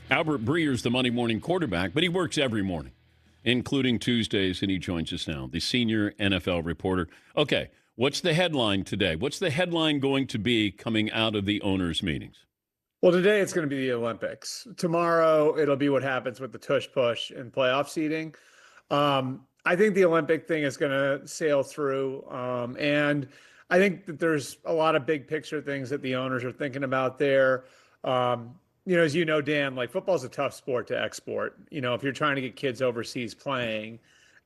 Albert Breer's the Monday morning quarterback, but he works every morning, including Tuesdays, and he joins us now, the senior NFL reporter. Okay, what's the headline today? What's the headline going to be coming out of the owners' meetings? Well, today it's going to be the Olympics. Tomorrow it'll be what happens with the tush push and playoff seeding. I think the Olympic thing is going to sail through. And I think that there's a lot of big picture things that the owners are thinking about there. As you know, Dan, like football's a tough sport to export. If you're trying to get kids overseas playing,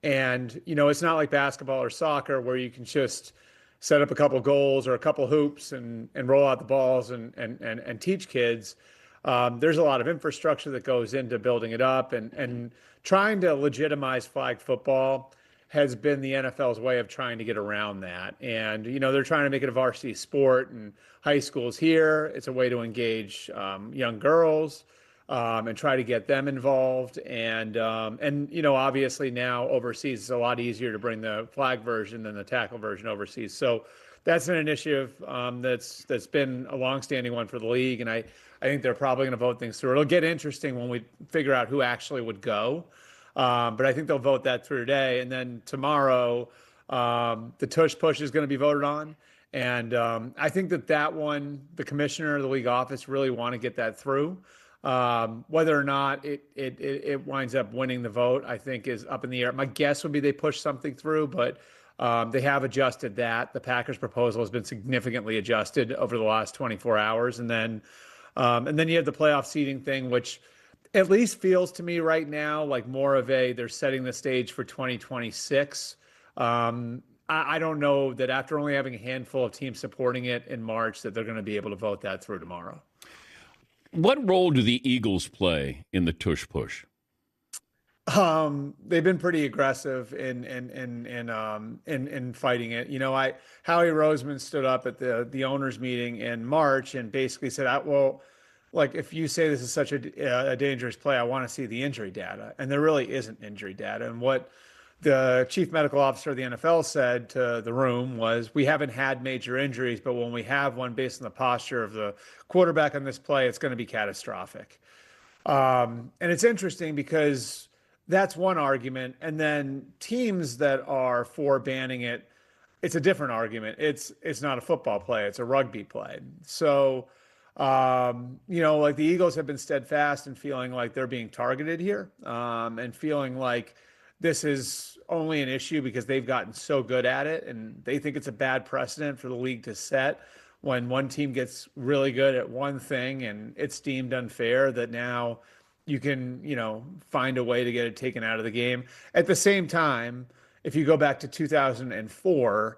and it's not like basketball or soccer where you can just set up a couple goals or a couple hoops and roll out the balls and teach kids. There's a lot of infrastructure that goes into building it up, and trying to legitimize flag football has been the NFL's way of trying to get around that. And, they're trying to make it a varsity sport, and high schools here. It's a way to engage young girls and try to get them involved. And obviously now overseas, it's a lot easier to bring the flag version than the tackle version overseas. So that's an initiative that's been a longstanding one for the league. And I think they're probably going to vote things through. It'll get interesting when we figure out who actually would go. But I think they'll vote that through today. And then tomorrow, the tush push is going to be voted on. And I think that one, the commissioner of the league office really want to get that through. Whether or not it winds up winning the vote, I think is up in the air. My guess would be they push something through, but they have adjusted that. The Packers proposal has been significantly adjusted over the last 24 hours. And then you have the playoff seeding thing, which at least feels to me right now like more of they're setting the stage for 2026. I don't know that after only having a handful of teams supporting it in March that they're going to be able to vote that through tomorrow. What role do the Eagles play in the tush push? They've been pretty aggressive in fighting it. Howie Roseman stood up at the owners meeting in March and basically said, like, if you say this is such a dangerous play, I want to see the injury data. And there really isn't injury data. And what the chief medical officer of the NFL said to the room was, we haven't had major injuries, but when we have one based on the posture of the quarterback on this play, it's going to be catastrophic. And it's interesting because that's one argument. And then teams that are for banning it, it's a different argument. It's not a football play. It's a rugby play. So, like the Eagles have been steadfast in feeling like they're being targeted here, and feeling like this is only an issue because they've gotten so good at it, and they think it's a bad precedent for the league to set when one team gets really good at one thing and it's deemed unfair that now you can, find a way to get it taken out of the game. At the same time, if you go back to 2004,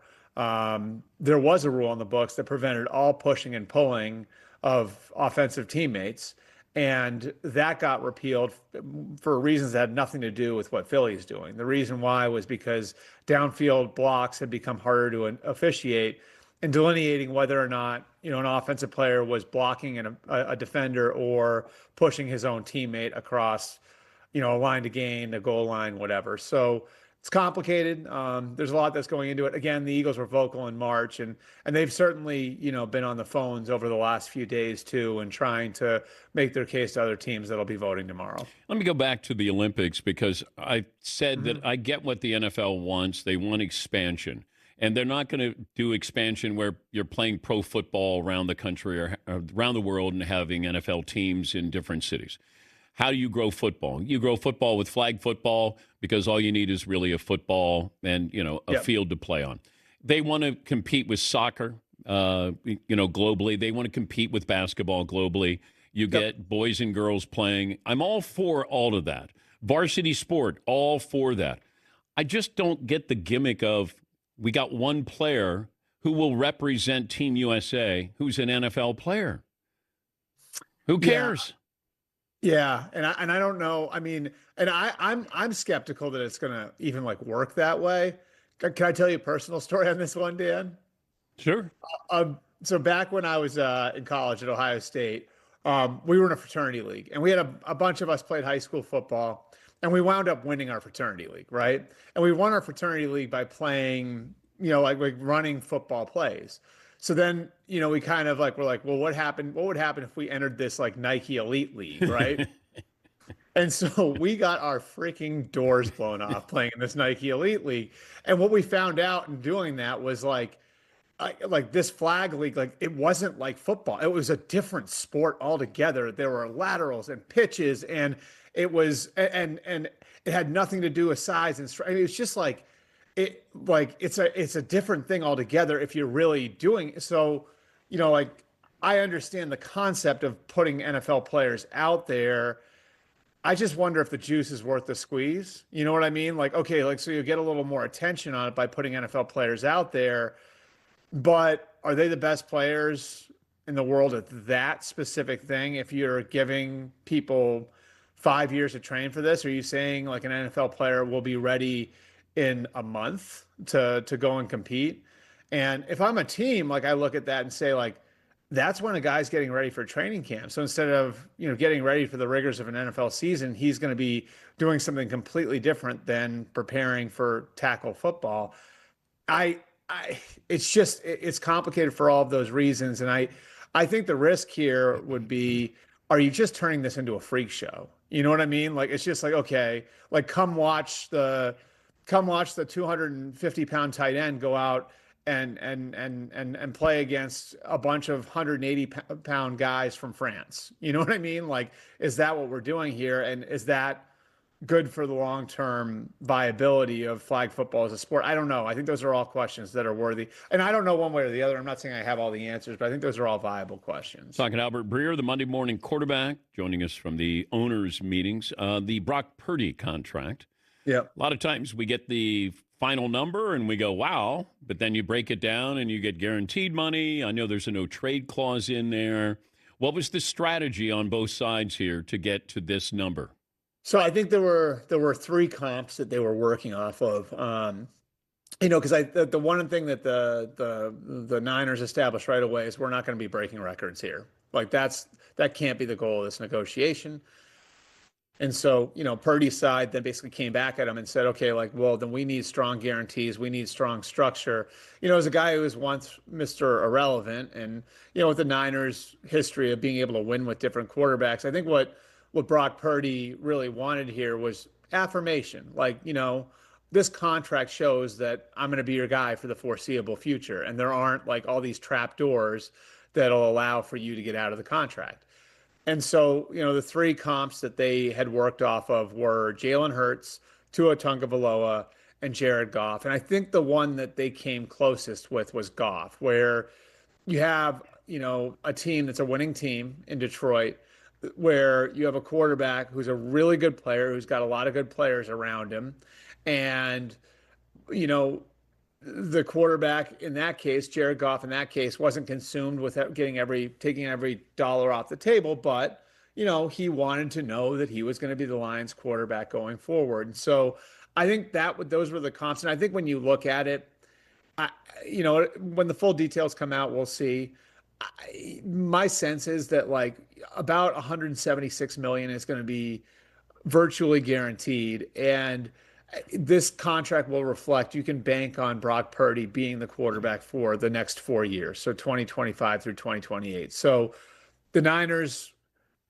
there was a rule on the books that prevented all pushing and pulling of offensive teammates. And that got repealed for reasons that had nothing to do with what Philly's doing. The reason why was because downfield blocks had become harder to officiate, and delineating whether or not, an offensive player was blocking a defender or pushing his own teammate across, a line to gain, a goal line, whatever. So it's complicated. There's a lot that's going into it. Again, the Eagles were vocal in March, and they've certainly, been on the phones over the last few days too, and trying to make their case to other teams that'll be voting tomorrow. Let me go back to the Olympics, because I said that I get what the NFL wants. They want expansion, and they're not going to do expansion where you're playing pro football around the country or around the world and having NFL teams in different cities. How do you grow football? You grow football with flag football, because all you need is really a football and, a field to play on. They want to compete with soccer, globally. They want to compete with basketball globally. You get boys and girls playing. I'm all for all of that. Varsity sport, all for that. I just don't get the gimmick of, we got one player who will represent Team USA who's an NFL player. Who cares? Yeah, and I don't know. I mean, and I'm skeptical that it's gonna even work that way. Can I tell you a personal story on this one, Dan? Sure. So back when I was in college at Ohio State, we were in a fraternity league, and we had a bunch of us played high school football, and we wound up winning our fraternity league, right? And we won our fraternity league by playing, like running football plays. So then, we kind of we're like, well, what happened? What would happen if we entered this Nike Elite League, right? And so we got our freaking doors blown off playing in this Nike Elite League. And what we found out in doing that was like this flag league, like it wasn't like football. It was a different sport altogether. There were laterals and pitches, and and it had nothing to do with size and strength. It was just it's a different thing altogether if you're really doing it. So, like I understand the concept of putting NFL players out there. I just wonder if the juice is worth the squeeze. You know what I mean? Like, okay, like so you get a little more attention on it by putting NFL players out there, but are they the best players in the world at that specific thing? If you're giving people 5 years to train for this, are you saying like an NFL player will be ready in a month to go and compete? And if I'm a team, like I look at that and say like that's when a guy's getting ready for training camp. So instead of, getting ready for the rigors of an NFL season, he's going to be doing something completely different than preparing for tackle football. I, it's complicated for all of those reasons. And I think the risk here would be, are you just turning this into a freak show? You know what I mean? Like, it's just like, okay, like come watch the 250-pound tight end go out and play against a bunch of 180-pound guys from France. You know what I mean? Like, is that what we're doing here? And is that good for the long-term viability of flag football as a sport? I don't know. I think those are all questions that are worthy. And I don't know one way or the other. I'm not saying I have all the answers, but I think those are all viable questions. Talking to Albert Breer, the Monday morning quarterback, joining us from the owners' meetings. The Brock Purdy contract. Yeah. A lot of times we get the final number and we go, wow, but then you break it down and you get guaranteed money. I know there's a no trade clause in there. What was the strategy on both sides here to get to this number? So I think there were three comps that they were working off of. Because the one thing that the Niners established right away is we're not going to be breaking records here. Like that can't be the goal of this negotiation. And so, Purdy's side then basically came back at him and said, okay, like, well, then we need strong guarantees. We need strong structure. As a guy who was once Mr. Irrelevant and, with the Niners' history of being able to win with different quarterbacks, I think what Brock Purdy really wanted here was affirmation. Like, this contract shows that I'm going to be your guy for the foreseeable future. And there aren't like all these trap doors that'll allow for you to get out of the contract. And so, the three comps that they had worked off of were Jalen Hurts, Tua Tagovailoa, and Jared Goff. And I think the one that they came closest with was Goff, where you have, a team that's a winning team in Detroit, where you have a quarterback who's a really good player, who's got a lot of good players around him. And, the quarterback in that case, Jared Goff in that case, wasn't consumed with taking every dollar off the table, but he wanted to know that he was going to be the Lions quarterback going forward. And so I think those were the comps. And I think when you look at it, when the full details come out, we'll see. My sense is that like about 176 million is going to be virtually guaranteed, and this contract will reflect you can bank on Brock Purdy being the quarterback for the next 4 years, so 2025 through 2028. So the Niners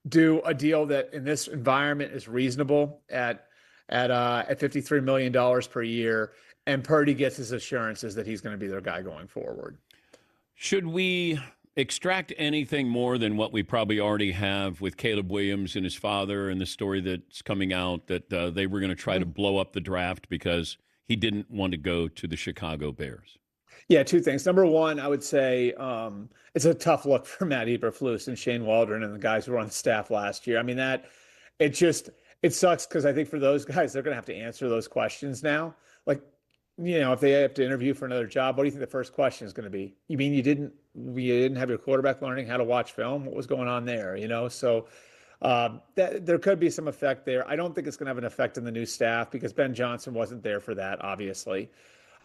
do a deal that in this environment is reasonable at $53 million per year, and Purdy gets his assurances that he's going to be their guy going forward. Should we extract anything more than what we probably already have with Caleb Williams and his father and the story that's coming out that they were going to try to blow up the draft because he didn't want to go to the Chicago Bears? Yeah, two things. Number one, I would say it's a tough look for Matt Eberflus and Shane Waldron and the guys who were on the staff last year. I mean, it sucks because I think for those guys, they're going to have to answer those questions now. Like, if they have to interview for another job, what do you think the first question is going to be? You mean you didn't have your quarterback learning how to watch film? What was going on there? So there could be some effect there. I don't think it's going to have an effect on the new staff because Ben Johnson wasn't there for that, obviously.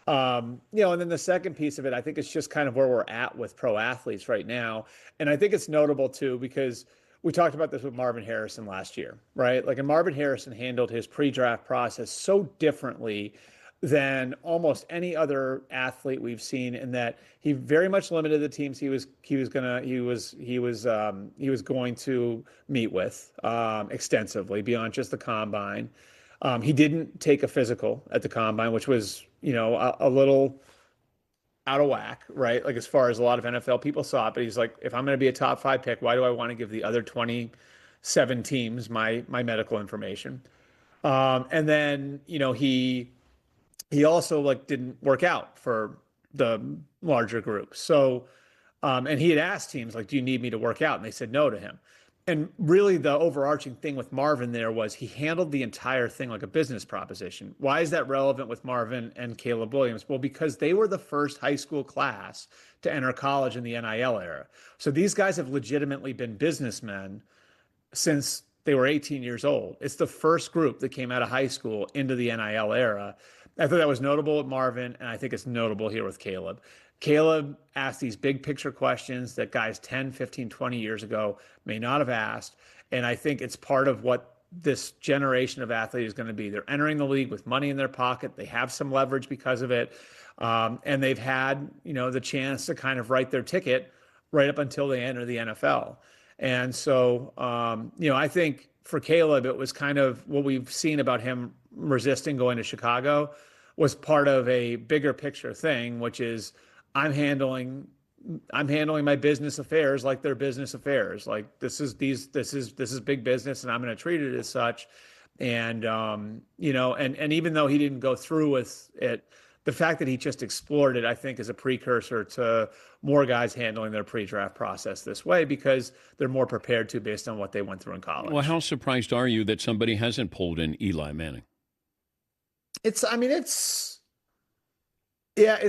And then the second piece of it, I think it's just kind of where we're at with pro athletes right now. And I think it's notable too, because we talked about this with Marvin Harrison last year, right? Like, and Marvin Harrison handled his pre-draft process so differently than almost any other athlete we've seen, in that he very much limited the teams he was going to meet with extensively beyond just the combine. He didn't take a physical at the combine, which was, a little out of whack, right? Like, as far as a lot of NFL people saw it, but he's like, if I'm going to be a top five pick, why do I want to give the other 27 teams my medical information? And then, he also like didn't work out for the larger group. So, and he had asked teams like, "Do you need me to work out?" And they said no to him. And really, the overarching thing with Marvin there was he handled the entire thing like a business proposition. Why is that relevant with Marvin and Caleb Williams? Well, because they were the first high school class to enter college in the NIL era. So these guys have legitimately been businessmen since they were 18 years old. It's the first group that came out of high school into the NIL era. I thought that was notable with Marvin, and I think it's notable here with Caleb. Caleb asked these big picture questions that guys 10, 15, 20 years ago may not have asked. And I think it's part of what this generation of athlete is going to be. They're entering the league with money in their pocket. They have some leverage because of it. And they've had, the chance to kind of write their ticket right up until they enter the NFL. And so, I think for Caleb, it was kind of what we've seen about him resisting going to Chicago was part of a bigger picture thing, which is I'm handling my business affairs like they're business affairs. Like this is big business, and I'm going to treat it as such. And and even though he didn't go through with it, the fact that he just explored it, I think, is a precursor to more guys handling their pre-draft process this way because they're more prepared to based on what they went through in college. Well, how surprised are you that somebody hasn't pulled in Eli Manning? It's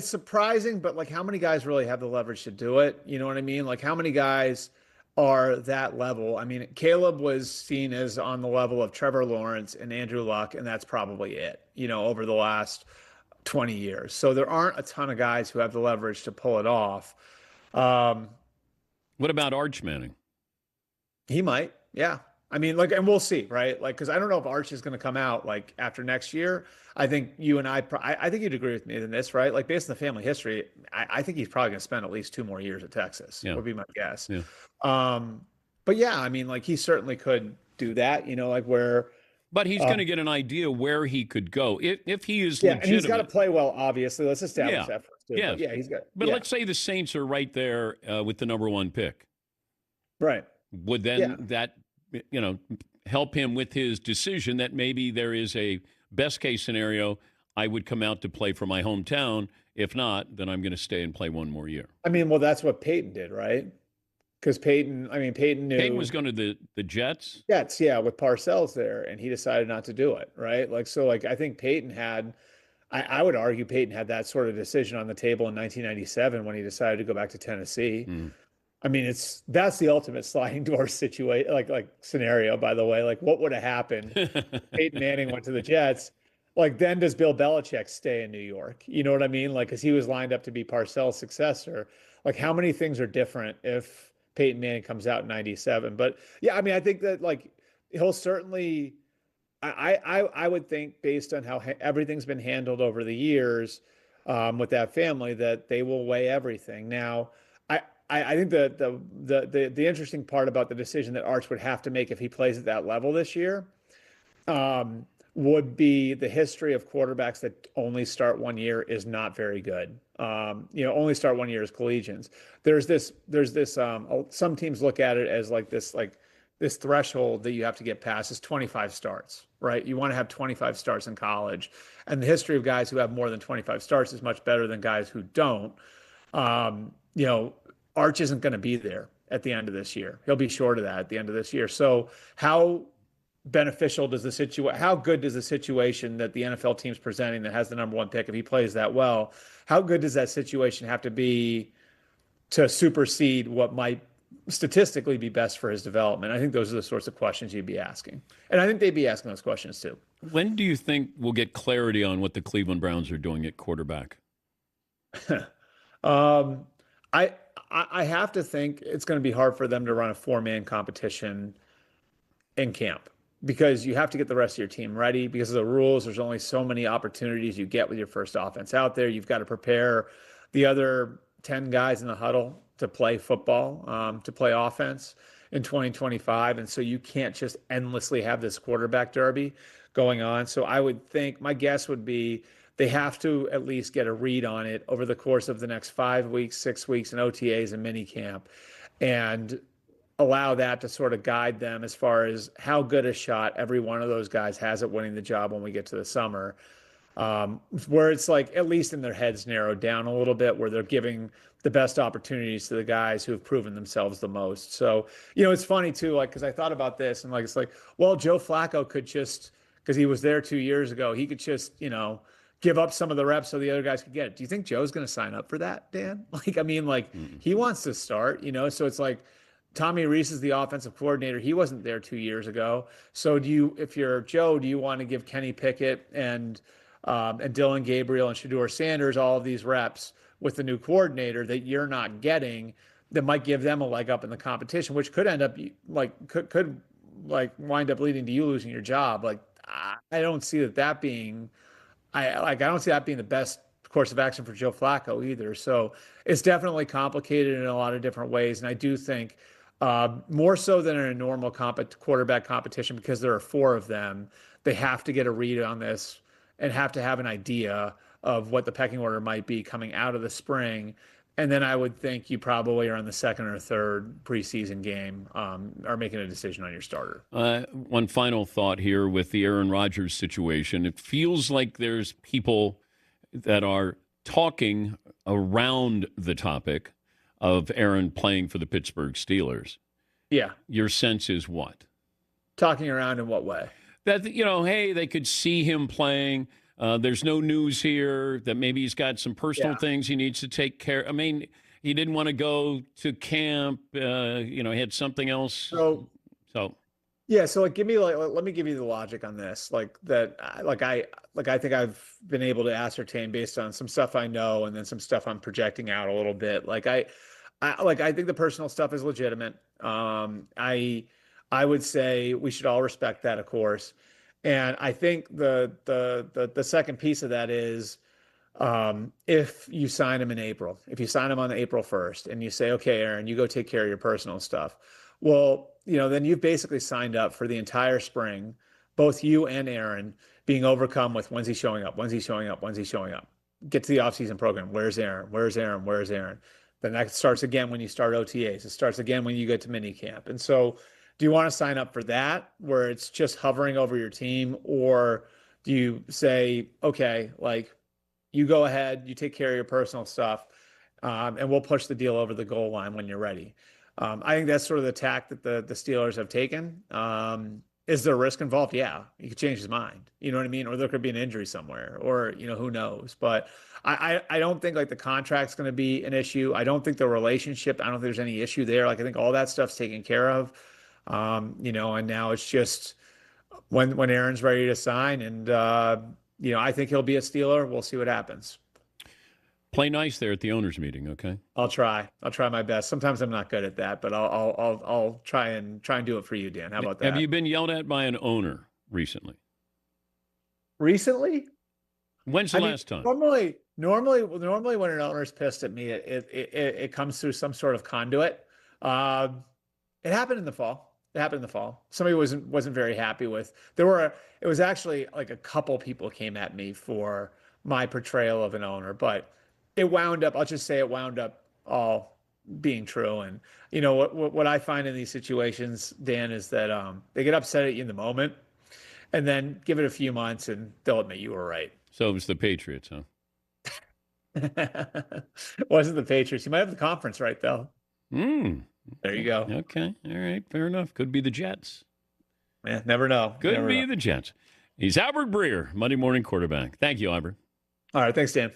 surprising, but like how many guys really have the leverage to do it? You know what I mean? Like how many guys are that level? I mean, Caleb was seen as on the level of Trevor Lawrence and Andrew Luck, and that's probably it, over the last 20 years. So there aren't a ton of guys who have the leverage to pull it off. What about Arch Manning? He might, yeah. I mean, like, and we'll see, right? Like, because I don't know if Arch is going to come out like after next year. I think you and I think you'd agree with me in this, right? Like, based on the family history, I think he's probably going to spend at least 2 more years at Texas. Yeah. Would be my guess. Yeah. But yeah, I mean, like, he certainly could do that. Like where. But he's going to get an idea where he could go if he is legitimate. legitimate. And he's got to play well, obviously. Let's establish that first. Too. Yeah, but yeah, he's got. But let's say the Saints are right there with the number 1 pick. Right. Would then that help him with his decision that maybe there is a best case scenario? I would come out to play for my hometown. If not, then I'm going to stay and play 1 more year. I mean, well, that's what Peyton did, right? Because Peyton knew Peyton was going to the Jets. Jets, yeah, with Parcells there, and he decided not to do it, right? Like, so, like, I think Peyton had, I would argue Peyton had that sort of decision on the table in 1997 when he decided to go back to Tennessee. I mean, that's the ultimate sliding door situation, like scenario, by the way. Like, what would have happened? Peyton Manning went to the Jets. Like, then does Bill Belichick stay in New York? You know what I mean? Like, because he was lined up to be Parcells' successor. Like, how many things are different if Peyton Manning comes out in 97? But yeah, I mean, I think that like he'll certainly, I would think based on how everything's been handled over the years with that family, that they will weigh everything. Now, I think the interesting part about the decision that Arch would have to make if he plays at that level this year would be the history of quarterbacks that only start 1 year is not very good. Only start 1 year as collegians. There's this, some teams look at it as this threshold that you have to get past is 25 starts, right? You want to have 25 starts in college. And the history of guys who have more than 25 starts is much better than guys who don't. Arch isn't going to be there at the end of this year. He'll be short of that at the end of this year. So how beneficial does how good does the situation that the NFL team's presenting that has the number 1 pick, if he plays that well, how good does that situation have to be to supersede what might statistically be best for his development? I think those are the sorts of questions you'd be asking. And I think they'd be asking those questions too. When do you think we'll get clarity on what the Cleveland Browns are doing at quarterback? I have to think it's going to be hard for them to run a 4-man competition in camp. because you have to get the rest of your team ready because of the rules. There's only so many opportunities you get with your first offense out there. You've got to prepare the other 10 guys in the huddle to play football, to play offense in 2025. And so you can't just endlessly have this quarterback derby going on. So I would think my guess would be they have to at least get a read on it over the course of the next 5 weeks, 6 weeks in OTAs and mini camp, and allow that to sort of guide them as far as how good a shot every one of those guys has at winning the job when we get to the summer. Where it's like at least in their heads narrowed down a little bit, where they're giving the best opportunities to the guys who have proven themselves the most. So, it's funny too, like, because I thought about this and like, it's like, well, Joe Flacco could just, because he was there 2 years ago, he could just, give up some of the reps so the other guys could get it. Do you think Joe's going to sign up for that, Dan? Like, I mean, like, he wants to start, so it's like, Tommy Reese is the offensive coordinator. He wasn't there 2 years ago. So if you're Joe, do you want to give Kenny Pickett and Dylan Gabriel and Shedeur Sanders all of these reps with the new coordinator that you're not getting, that might give them a leg up in the competition, which could end up could wind up leading to you losing your job. Like, I don't see that being, I don't see that being the best course of action for Joe Flacco either. So it's definitely complicated in a lot of different ways. And I do think more so than in a normal quarterback competition, because there are four of them, they have to get a read on this and have to have an idea of what the pecking order might be coming out of the spring. And then I would think you probably are on the second or third preseason game, are making a decision on your starter. One final thought here with the Aaron Rodgers situation. It feels like there's people that are talking around the topic of Aaron playing for the Pittsburgh Steelers. Yeah. Your sense is what? Talking around in what way? That, hey, they could see him playing. There's no news here that maybe he's got some personal things he needs to take care. I mean, he didn't want to go to camp. He had something else. So. Yeah. So let me give you the logic on this. I think I've been able to ascertain based on some stuff I know and then some stuff I'm projecting out a little bit. I think the personal stuff is legitimate. I would say we should all respect that, of course. And I think the second piece of that is, if you sign him in April, if you sign him on April 1st and you say, okay, Aaron, you go take care of your personal stuff. Well, then you've basically signed up for the entire spring, both you and Aaron being overcome with when's he showing up, when's he showing up, when's he showing up. Get to the offseason program. Where's Aaron? Where's Aaron? Where's Aaron? Then that starts again when you start OTAs. It starts again when you get to minicamp. And so do you want to sign up for that where it's just hovering over your team? Or do you say, okay, you go ahead, you take care of your personal stuff, and we'll push the deal over the goal line when you're ready? I think that's sort of the tack that the Steelers have taken. Is there risk involved? Yeah, he could change his mind. You know what I mean? Or there could be an injury somewhere, or who knows? But I don't think the contract's going to be an issue. I don't think the relationship. I don't think there's any issue there. I think all that stuff's taken care of. And now it's just when Aaron's ready to sign, and I think he'll be a Steeler. We'll see what happens. Play nice there at the owners' meeting, okay? I'll try my best. Sometimes I'm not good at that, but I'll try and do it for you, Dan. How about that? Have you been yelled at by an owner recently? Recently? When's the last time? Normally when an owner's pissed at me, it comes through some sort of conduit. It happened in the fall. Somebody wasn't very happy with. It was actually like a couple people came at me for my portrayal of an owner, but I'll just say it wound up all being true. And what I find in these situations, Dan, is that they get upset at you in the moment and then give it a few months and they'll admit you were right. So it was the Patriots, huh? Wasn't the Patriots. You might have the conference right, though. There you go. Okay. All right. Fair enough. Could be the Jets. Yeah, never know. Could be the Jets. He's Albert Breer, Monday Morning Quarterback. Thank you, Albert. All right. Thanks, Dan.